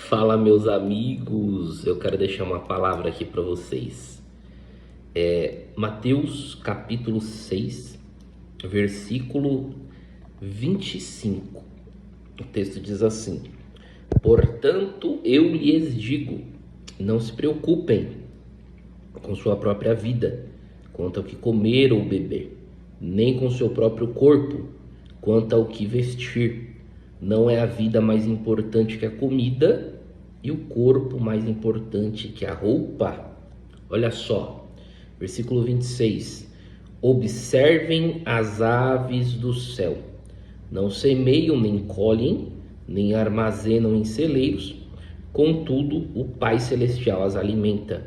Fala, meus amigos, eu quero deixar uma palavra aqui para vocês. Mateus capítulo 6, versículo 25. O texto diz assim: portanto, eu lhes digo, não se preocupem com sua própria vida, quanto ao que comer ou beber, nem com seu próprio corpo, quanto ao que vestir. Não é a vida mais importante que a comida e o corpo mais importante que a roupa? Olha só, versículo 26. Observem as aves do céu. Não semeiam, nem colhem, nem armazenam em celeiros. Contudo, o Pai Celestial as alimenta.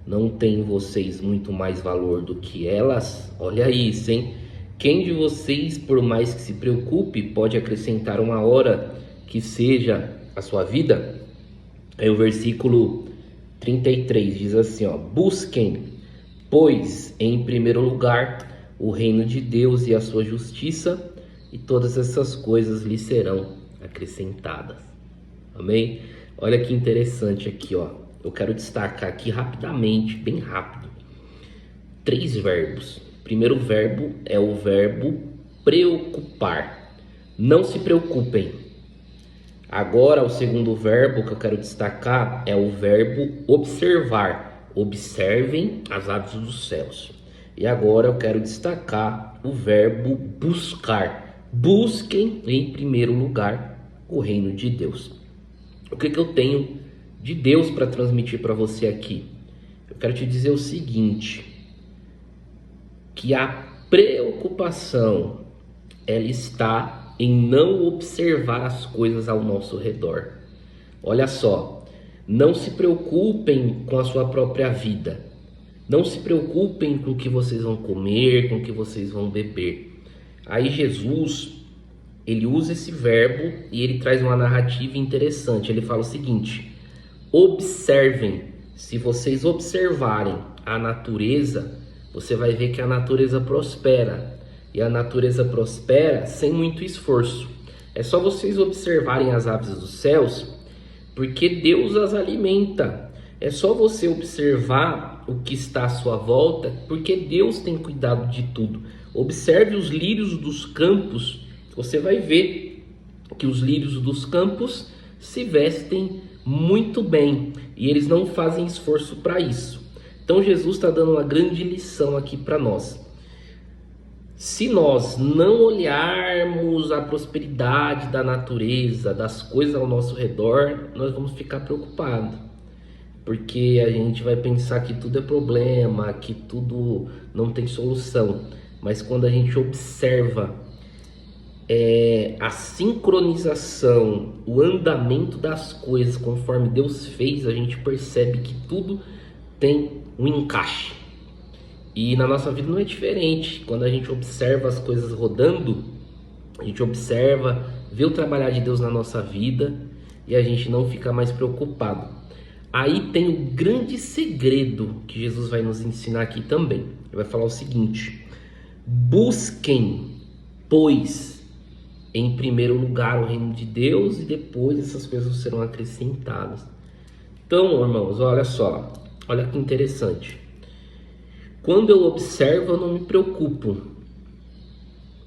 Não tem vocês muito mais valor do que elas? Olha isso, hein? Quem de vocês, por mais que se preocupe, pode acrescentar uma hora que seja a sua vida? Aí o versículo 33 diz assim, ó: busquem, pois, em primeiro lugar, o reino de Deus e a sua justiça, e todas essas coisas lhe serão acrescentadas. Amém? Olha que interessante aqui, ó. Eu quero destacar aqui rapidamente, bem rápido, 3 verbos. O primeiro verbo é o verbo preocupar. Não se preocupem. Agora, o segundo verbo que eu quero destacar é o verbo observar. Observem as aves dos céus. E agora eu quero destacar o verbo buscar. Busquem em primeiro lugar o reino de Deus. O que eu tenho de Deus para transmitir para você aqui? Eu quero te dizer o seguinte: que a preocupação, ela está em não observar as coisas ao nosso redor. Olha só, não se preocupem com a sua própria vida. Não se preocupem com o que vocês vão comer, com o que vocês vão beber. Aí Jesus, ele usa esse verbo e ele traz uma narrativa interessante. Ele fala o seguinte: observem. Se vocês observarem a natureza, você vai ver que a natureza prospera. E a natureza prospera sem muito esforço. É só vocês observarem as aves dos céus, porque Deus as alimenta. É só você observar o que está à sua volta, porque Deus tem cuidado de tudo. Observe os lírios dos campos. Você vai ver que os lírios dos campos se vestem muito bem. E eles não fazem esforço para isso. Então Jesus está dando uma grande lição aqui para nós. Se nós não olharmos a prosperidade da natureza, das coisas ao nosso redor, nós vamos ficar preocupados. Porque a gente vai pensar que tudo é problema, que tudo não tem solução. Mas quando a gente observa a sincronização, o andamento das coisas conforme Deus fez, a gente percebe que tudo tem um encaixe. E na nossa vida não é diferente. Quando a gente observa as coisas rodando, a gente observa, vê o trabalhar de Deus na nossa vida e a gente não fica mais preocupado. Aí tem o grande segredo que Jesus vai nos ensinar aqui também. Ele vai falar o seguinte: busquem, pois, em primeiro lugar o reino de Deus, e depois essas coisas serão acrescentadas. Então, irmãos, olha só, olha que interessante. Quando eu observo, eu não me preocupo,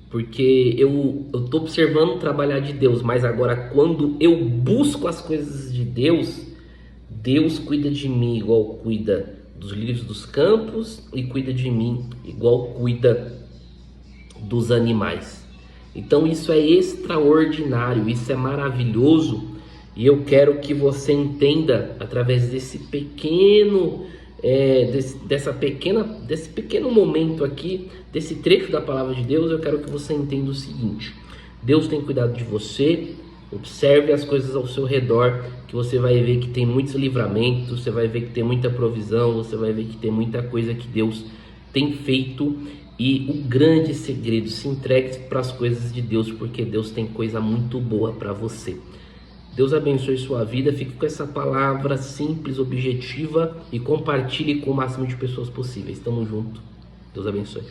porque eu estou observando o trabalhar de Deus. Mas agora, quando eu busco as coisas de Deus, Deus cuida de mim igual cuida dos lírios dos campos, e cuida de mim igual cuida dos animais. Então isso é extraordinário, isso é maravilhoso, e eu quero que você entenda através desse pequeno desse pequeno momento aqui, desse trecho da palavra de Deus. Eu quero que você entenda o seguinte: Deus tem cuidado de você. Observe as coisas ao seu redor, que você vai ver que tem muitos livramentos, você vai ver que tem muita provisão, você vai ver que tem muita coisa que Deus tem feito. E o grande segredo: se entregue para as coisas de Deus, porque Deus tem coisa muito boa para você. Deus abençoe sua vida. Fique com essa palavra simples, objetiva, e compartilhe com o máximo de pessoas possíveis. Tamo junto. Deus abençoe.